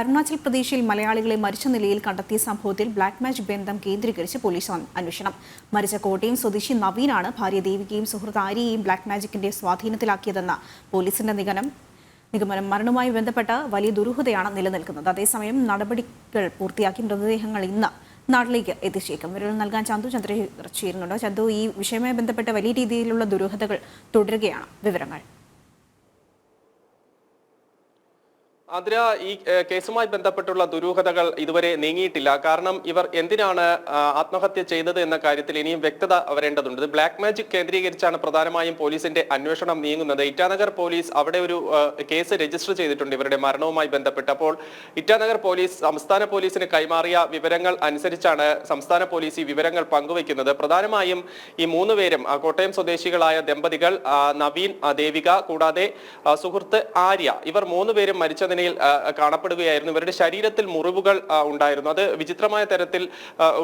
അരുണാചൽ പ്രദേശിൽ മലയാളികളെ മരിച്ച നിലയിൽ കണ്ടെത്തിയ സംഭവത്തിൽ ബ്ലാക്ക് മാജിക് ബന്ധം കേന്ദ്രീകരിച്ച് പോലീസ് അന്വേഷണം. മരിച്ച കോട്ടയം സ്വദേശി നവീനാണ് ഭാര്യ ദേവികയും സുഹൃത്ത് ആര്യയെയും ബ്ലാക്ക് മാജിക്കിന്റെ സ്വാധീനത്തിലാക്കിയതെന്ന പോലീസിന്റെ നിഗമനം. മരണവുമായി ബന്ധപ്പെട്ട വലിയ ദുരൂഹതയാണ് നിലനിൽക്കുന്നത്. അതേസമയം നടപടികൾ പൂർത്തിയാക്കി മൃതദേഹങ്ങൾ ഇന്ന് നാട്ടിലേക്ക് എത്തിച്ചേക്കും. വിവരം നൽകാൻ ചന്തു ചന്ദ്രശേഖർ ചേരുന്നുണ്ട്. ചന്തു, ഈ വിഷയവുമായി ബന്ധപ്പെട്ട വലിയ രീതിയിലുള്ള ദുരൂഹതകൾ തുടരുകയാണ്. വിവരങ്ങൾ. അതിര, ഈ കേസുമായി ബന്ധപ്പെട്ടുള്ള ദുരൂഹതകൾ ഇതുവരെ നീങ്ങിയിട്ടില്ല. കാരണം ഇവർ എന്തിനാണ് ആത്മഹത്യ ചെയ്തത് എന്ന കാര്യത്തിൽ ഇനിയും വ്യക്തത വരേണ്ടതുണ്ട്. ഇത് ബ്ലാക്ക് മാജിക് കേന്ദ്രീകരിച്ചാണ് പ്രധാനമായും പോലീസിന്റെ അന്വേഷണം നീങ്ങുന്നത്. ഇറ്റാനഗർ പോലീസ് അവിടെ ഒരു കേസ് രജിസ്റ്റർ ചെയ്തിട്ടുണ്ട് ഇവരുടെ മരണവുമായി ബന്ധപ്പെട്ട്. അപ്പോൾ ഇറ്റാനഗർ പോലീസ് സംസ്ഥാന പോലീസിന് കൈമാറിയ വിവരങ്ങൾ അനുസരിച്ചാണ് സംസ്ഥാന പോലീസ് ഈ വിവരങ്ങൾ പങ്കുവയ്ക്കുന്നത്. പ്രധാനമായും ഈ മൂന്നുപേരും കോട്ടയം സ്വദേശികളായ ദമ്പതികൾ നവീൻ, ദേവിക കൂടാതെ സുഹൃത്ത് ആര്യ, ഇവർ മൂന്നുപേരും മരിച്ചതിന് കാണപ്പെടുകയായിരുന്നു. ഇവരുടെ ശരീരത്തിൽ മുറിവുകൾ ഉണ്ടായിരുന്നു. അത് വിചിത്രമായ തരത്തിൽ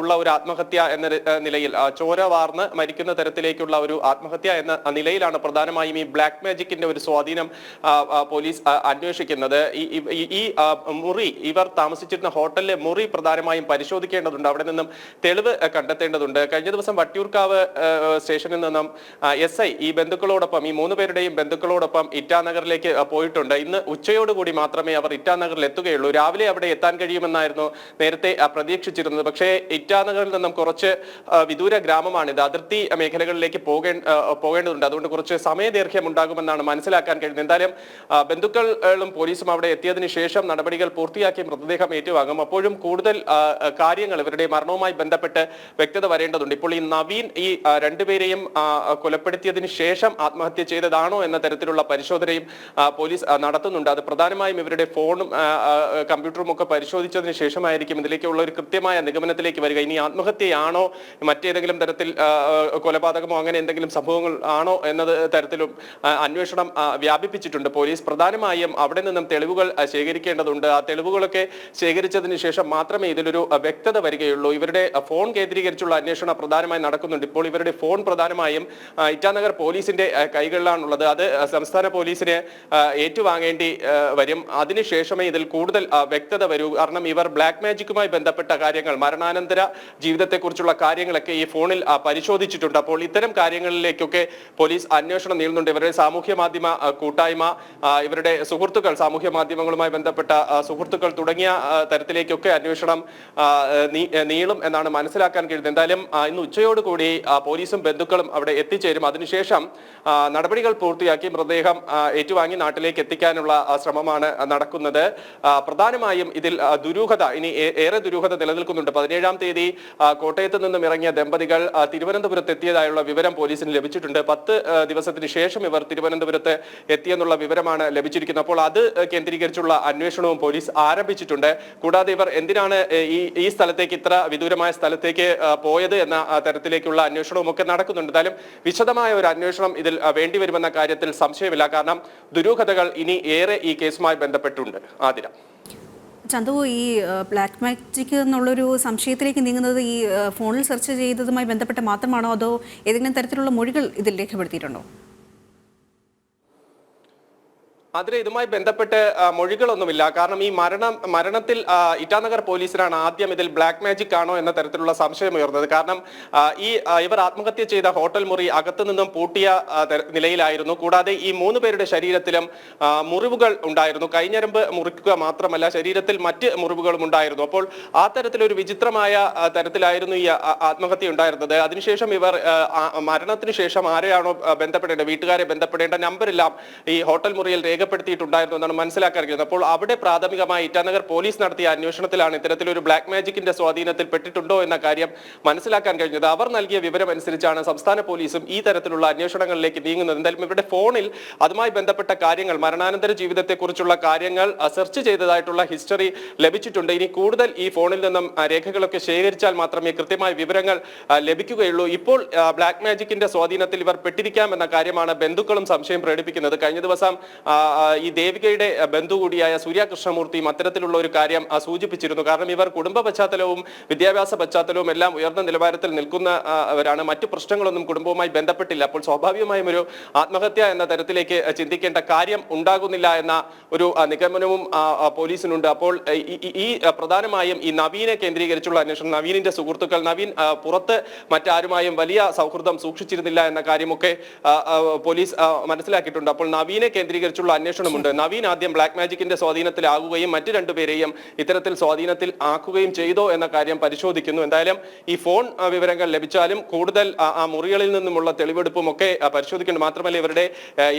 ഉള്ള ഒരു ആത്മഹത്യ എന്ന നിലയിൽ, ചോര വാർന്ന് മരിക്കുന്ന തരത്തിലേക്കുള്ള ഒരു ആത്മഹത്യ എന്ന നിലയിലാണ് പ്രധാനമായും ഈ ബ്ലാക്ക് മാജിക്കിന്റെ ഒരു സ്വാധീനം പോലീസ് അന്വേഷിക്കുന്നത്. ഈ മുറി, ഇവർ താമസിച്ചിരുന്ന ഹോട്ടലിലെ മുറി പ്രധാനമായും പരിശോധിക്കേണ്ടതുണ്ട്. അവിടെ നിന്നും തെളിവ് കണ്ടെത്തേണ്ടതുണ്ട്. കഴിഞ്ഞ ദിവസം വട്ടിയൂർക്കാവ് സ്റ്റേഷനിൽ നിന്നും SI ഈ ബന്ധുക്കളോടൊപ്പം, ഈ മൂന്നുപേരുടെയും ബന്ധുക്കളോടൊപ്പം ഇറ്റാനഗറിലേക്ക് പോയിട്ടുണ്ട്. ഇന്ന് ഉച്ചയോടുകൂടി മാത്രമേ അവർ ഇറ്റാനഗറിൽ എത്തുകയുള്ളൂ. രാവിലെ അവിടെ എത്താൻ കഴിയുമെന്നായിരുന്നു നേരത്തെ പ്രതീക്ഷിച്ചിരുന്നത്. പക്ഷേ ഇറ്റാനഗറിൽ നിന്നും കുറച്ച് വിദൂര ഗ്രാമമാണിത്. അതിർത്തി മേഖലകളിലേക്ക് പോകേണ്ടതുണ്ട്. അതുകൊണ്ട് കുറച്ച് സമയദൈർഘ്യം ഉണ്ടാകുമെന്നാണ് മനസ്സിലാക്കാൻ കഴിയുന്നത്. എന്തായാലും ബന്ധുക്കളും പോലീസും അവിടെ എത്തിയതിനു ശേഷം നടപടികൾ പൂർത്തിയാക്കി മൃതദേഹം ഏറ്റുവാങ്ങും. അപ്പോഴും കൂടുതൽ കാര്യങ്ങൾ ഇവരുടെ മരണവുമായി ബന്ധപ്പെട്ട് വ്യക്തത വരേണ്ടതുണ്ട്. ഇപ്പോൾ ഈ നവീൻ ഈ രണ്ടുപേരെയും കൊലപ്പെടുത്തിയതിനു ശേഷം ആത്മഹത്യ ചെയ്തതാണോ എന്ന തരത്തിലുള്ള പരിശോധനയും പോലീസ് നടത്തുന്നുണ്ട്. അത് പ്രധാനമായും ഇവരുടെ ഫോണും കമ്പ്യൂട്ടറും ഒക്കെ പരിശോധിച്ചതിന് ശേഷമായിരിക്കും ഇതിലേക്കുള്ള ഒരു കൃത്യമായ നിഗമനത്തിലേക്ക് വരിക. ഇനി ആത്മഹത്യയാണോ, മറ്റേതെങ്കിലും തരത്തിൽ കൊലപാതകമോ അങ്ങനെ എന്തെങ്കിലും സംഭവങ്ങൾ ആണോ എന്നത് തരത്തിലും അന്വേഷണം വ്യാപിപ്പിച്ചിട്ടുണ്ട് പോലീസ്. പ്രധാനമായും അവിടെ നിന്നും തെളിവുകൾ ശേഖരിക്കേണ്ടതുണ്ട്. ആ തെളിവുകളൊക്കെ ശേഖരിച്ചതിന് ശേഷം മാത്രമേ ഇതിലൊരു വ്യക്തത വരികയുള്ളൂ. ഇവരുടെ ഫോൺ കേന്ദ്രീകരിച്ചുള്ള അന്വേഷണം പ്രധാനമായും നടക്കുന്നുണ്ട്. ഇപ്പോൾ ഇവരുടെ ഫോൺ പ്രധാനമായും ഇറ്റാനഗർ പോലീസിന്റെ കൈകളിലാണുള്ളത്. അത് സംസ്ഥാന പോലീസിന് ഏറ്റുവാങ്ങേണ്ടി വരും. അതിനുശേഷമേ ഇതിൽ കൂടുതൽ വ്യക്തത വരൂ. കാരണം ഇവർ ബ്ലാക്ക് മാജിക്കുമായി ബന്ധപ്പെട്ട കാര്യങ്ങൾ, മരണാനന്തര ജീവിതത്തെക്കുറിച്ചുള്ള കാര്യങ്ങളൊക്കെ ഈ ഫോണിൽ പരിശോധിച്ചിട്ടുണ്ട്. അപ്പോൾ ഇത്തരം കാര്യങ്ങളിലേക്കൊക്കെ പോലീസ് അന്വേഷണം നീളുന്നുണ്ട്. ഇവരുടെ സാമൂഹ്യ മാധ്യമ കൂട്ടായ്മ, ഇവരുടെ സുഹൃത്തുക്കൾ, സാമൂഹ്യ മാധ്യമങ്ങളുമായി ബന്ധപ്പെട്ട സുഹൃത്തുക്കൾ തുടങ്ങിയ തരത്തിലേക്കൊക്കെ അന്വേഷണം നീളും എന്നാണ് മനസ്സിലാക്കാൻ കഴിയുന്നത്. എന്തായാലും ഇന്ന് ഉച്ചയോടുകൂടി പോലീസും ബന്ധുക്കളും അവിടെ എത്തിച്ചേരും. അതിനുശേഷം നടപടികൾ പൂർത്തിയാക്കി മൃതദേഹം ഏറ്റുവാങ്ങി നാട്ടിലേക്ക് എത്തിക്കാനുള്ള ശ്രമമാണ് നടക്കുന്നത്. പ്രധാനമായും ഇതിൽ ദുരൂഹത, ഇനി ഏറെ ദുരൂഹത നിലനിൽക്കുന്നുണ്ട്. 17-ാം തീയതി കോട്ടയത്ത് നിന്നും ഇറങ്ങിയ ദമ്പതികൾ തിരുവനന്തപുരത്ത് എത്തിയതായുള്ള വിവരം പോലീസിന് ലഭിച്ചിട്ടുണ്ട്. 10 ദിവസത്തിന് ശേഷം ഇവർ തിരുവനന്തപുരത്ത് എത്തിയെന്നുള്ള വിവരമാണ് ലഭിച്ചിരിക്കുന്നത്. അപ്പോൾ അത് കേന്ദ്രീകരിച്ചുള്ള അന്വേഷണവും പോലീസ് ആരംഭിച്ചിട്ടുണ്ട്. കൂടാതെ ഇവർ എന്തിനാണ് ഈ സ്ഥലത്തേക്ക്, ഇത്ര വിദൂരമായ സ്ഥലത്തേക്ക് പോയത് എന്ന തരത്തിലേക്കുള്ള അന്വേഷണവും ഒക്കെ നടക്കുന്നുണ്ട്. എന്തായാലും വിശദമായ ഒരു അന്വേഷണം ഇതിൽ വേണ്ടിവരുമെന്ന കാര്യത്തിൽ സംശയമില്ല. കാരണം ദുരൂഹതകൾ ഇനി ഏറെ ഈ കേസുമായി ബന്ധപ്പെട്ടുണ്ട്. ആതിര, ചന്തു, ഈ ബ്ലാക്ക് മാജിക് എന്നുള്ളൊരു സംശയത്തിലേക്ക് നീങ്ങുന്നത് ഈ ഫോണിൽ സെർച്ച് ചെയ്തതുമായി ബന്ധപ്പെട്ട് മാത്രമാണോ, അതോ ഏതെങ്കിലും തരത്തിലുള്ള മൊഴികൾ ഇതിൽ രേഖപ്പെടുത്തിയിട്ടുണ്ടോ? അതിന് ഇതുമായി ബന്ധപ്പെട്ട് മൊഴികളൊന്നുമില്ല. കാരണം ഈ മരണത്തിൽ ഇറ്റാനഗർ പോലീസിനാണ് ആദ്യം ഇതിൽ ബ്ലാക്ക് മാജിക് ആണോ എന്ന തരത്തിലുള്ള സംശയം ഉയർന്നത്. കാരണം ഇവർ ആത്മഹത്യ ചെയ്ത ഹോട്ടൽ മുറി അകത്തു നിന്നും പൂട്ടിയ നിലയിലായിരുന്നു. കൂടാതെ ഈ 3 പേരുടെ ശരീരത്തിലും മുറിവുകൾ ഉണ്ടായിരുന്നു. കൈഞ്ഞരമ്പ് മുറിക്കുക മാത്രമല്ല, ശരീരത്തിൽ മറ്റ് മുറിവുകളും ഉണ്ടായിരുന്നു. അപ്പോൾ ആ തരത്തിലൊരു വിചിത്രമായ തരത്തിലായിരുന്നു ഈ ആത്മഹത്യ ഉണ്ടായിരുന്നത്. അതിനുശേഷം ഇവർ മരണത്തിന് ശേഷം ആരെയാണോ ബന്ധപ്പെടേണ്ടത്, വീട്ടുകാരെ ബന്ധപ്പെടേണ്ട നമ്പരെല്ലാം ഈ ഹോട്ടൽ മുറിയിൽ രേഖപ്പെടുത്തിയിട്ടുണ്ടായിരുന്നു എന്നാണ് മനസ്സിലാക്കാൻ കഴിയുന്നത്. അപ്പോൾ അവിടെ പ്രാഥമികമായി ഇറ്റാനഗർ പോലീസ് നടത്തിയ അന്വേഷണത്തിലാണ് ഇത്തരത്തിലൊരു ബ്ലാക്ക് മാജിക്കിന്റെ സ്വാധീനത്തിൽ പെട്ടിട്ടുണ്ടോ എന്ന കാര്യം മനസ്സിലാക്കാൻ കഴിഞ്ഞത്. അവർ നൽകിയ വിവരം അനുസരിച്ചാണ് സംസ്ഥാന പോലീസും ഈ തരത്തിലുള്ള അന്വേഷണങ്ങളിലേക്ക് നീങ്ങുന്നത്. എന്തായാലും ഇവരുടെ ഫോണിൽ അതുമായി ബന്ധപ്പെട്ട കാര്യങ്ങൾ, മരണാനന്തര ജീവിതത്തെക്കുറിച്ചുള്ള കാര്യങ്ങൾ സെർച്ച് ചെയ്തതായിട്ടുള്ള ഹിസ്റ്ററി ലഭിച്ചിട്ടുണ്ട്. ഇനി കൂടുതൽ ഈ ഫോണിൽ നിന്നും രേഖകളൊക്കെ ശേഖരിച്ചാൽ മാത്രമേ കൃത്യമായ വിവരങ്ങൾ ലഭിക്കുകയുള്ളൂ. ഇപ്പോൾ ബ്ലാക്ക് മാജിക്കിന്റെ സ്വാധീനത്തിൽ ഇവർ പെട്ടിരിക്കാം എന്ന കാര്യമാണ് ബന്ധുക്കളും സംശയം പ്രകടിപ്പിക്കുന്നത്. കഴിഞ്ഞ ദിവസം ഈ ദേവികയുടെ ബന്ധു കൂടിയായ സൂര്യ കൃഷ്ണമൂർത്തിയും അത്തരത്തിലുള്ള ഒരു കാര്യം സൂചിപ്പിച്ചിരുന്നു. കാരണം ഇവർ കുടുംബ പശ്ചാത്തലവും വിദ്യാഭ്യാസ പശ്ചാത്തലവും എല്ലാം ഉയർന്ന നിലവാരത്തിൽ നിൽക്കുന്നവരാണ്. മറ്റു പ്രശ്നങ്ങളൊന്നും കുടുംബവുമായി ബന്ധപ്പെട്ടില്ല. അപ്പോൾ സ്വാഭാവികമായും ഒരു ആത്മഹത്യ എന്ന തരത്തിലേക്ക് ചിന്തിക്കേണ്ട കാര്യം ഉണ്ടാകുന്നില്ല എന്ന ഒരു നിഗമനവും പോലീസിനുണ്ട്. അപ്പോൾ ഈ പ്രധാനമായും ഈ നവീനെ കേന്ദ്രീകരിച്ചുള്ള അന്വേഷണം, നവീനിന്റെ സുഹൃത്തുക്കൾ, നവീൻ പുറത്ത് മറ്റാരുമായും വലിയ സൗഹൃദം സൂക്ഷിച്ചിരുന്നില്ല എന്ന കാര്യമൊക്കെ പോലീസ് മനസ്സിലാക്കിയിട്ടുണ്ട്. അപ്പോൾ നവീനെ കേന്ദ്രീകരിച്ചുള്ള അന്വേഷണമുണ്ട്. നവീൻ ആദ്യം ബ്ലാക്ക് മാജിക്കിന്റെ സ്വാധീനത്തിലാകുകയും മറ്റു രണ്ടുപേരെയും ഇത്തരത്തിൽ സ്വാധീനത്തിൽ ആക്കുകയും ചെയ്തോ എന്ന കാര്യം പരിശോധിക്കുന്നു. എന്തായാലും ഈ ഫോൺ വിവരങ്ങൾ ലഭിച്ചാലും കൂടുതൽ ആ മുറികളിൽ നിന്നുമുള്ള തെളിവെടുപ്പും ഒക്കെ പരിശോധിക്കുന്നു. മാത്രമല്ല ഇവരുടെ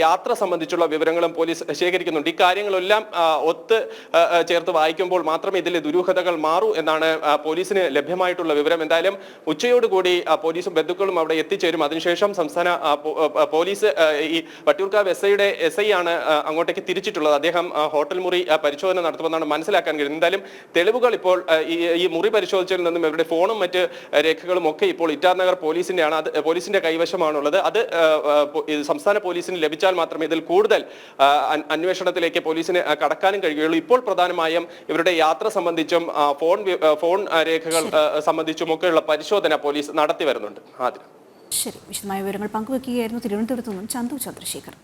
യാത്ര സംബന്ധിച്ചുള്ള വിവരങ്ങളും പോലീസ് ശേഖരിക്കുന്നുണ്ട്. ഈ കാര്യങ്ങളെല്ലാം ഒത്ത് ചേർത്ത് വായിക്കുമ്പോൾ മാത്രമേ ഇതിലെ ദുരൂഹതകൾ മാറൂ എന്നാണ് പോലീസിന് ലഭ്യമായിട്ടുള്ള വിവരം. എന്തായാലും ഉച്ചയോടുകൂടി പോലീസും ബന്ധുക്കളും അവിടെ എത്തിച്ചേരും. അതിനുശേഷം സംസ്ഥാന പോലീസ് ഈ വട്ടിയൂർക്കാവ് SI ആണ് അങ്ങോട്ടേക്ക് തിരിച്ചിട്ടുള്ളത്. അദ്ദേഹം ഹോട്ടൽ മുറി പരിശോധന നടത്തുമെന്നാണ് മനസ്സിലാക്കാൻ കഴിയുന്നത്. എന്തായാലും തെളിവുകൾ ഇപ്പോൾ ഈ മുറി പരിശോധിച്ചതിൽ നിന്നും ഇവരുടെ ഫോണും മറ്റ് രേഖകളും ഒക്കെ ഇപ്പോൾ ഇറ്റാനഗർ പോലീസിന്റെയാണ്. അത് പോലീസിന്റെ കൈവശമാണുള്ളത്. അത് സംസ്ഥാന പോലീസിന് ലഭിച്ചാൽ മാത്രമേ ഇതിൽ കൂടുതൽ അന്വേഷണത്തിലേക്ക് പോലീസിന് കടക്കാനും കഴിയുകയുള്ളൂ. ഇപ്പോൾ പ്രധാനമായും ഇവരുടെ യാത്ര സംബന്ധിച്ചും ഫോൺ രേഖകൾ സംബന്ധിച്ചുമൊക്കെയുള്ള പരിശോധന പോലീസ് നടത്തി വരുന്നുണ്ട്. ശരി, വിശദമായ വിവരങ്ങൾ പങ്കുവെക്കുകയായിരുന്നു തിരുവനന്തപുരത്തു നിന്നും ചന്തു ചന്ദ്രശേഖർ.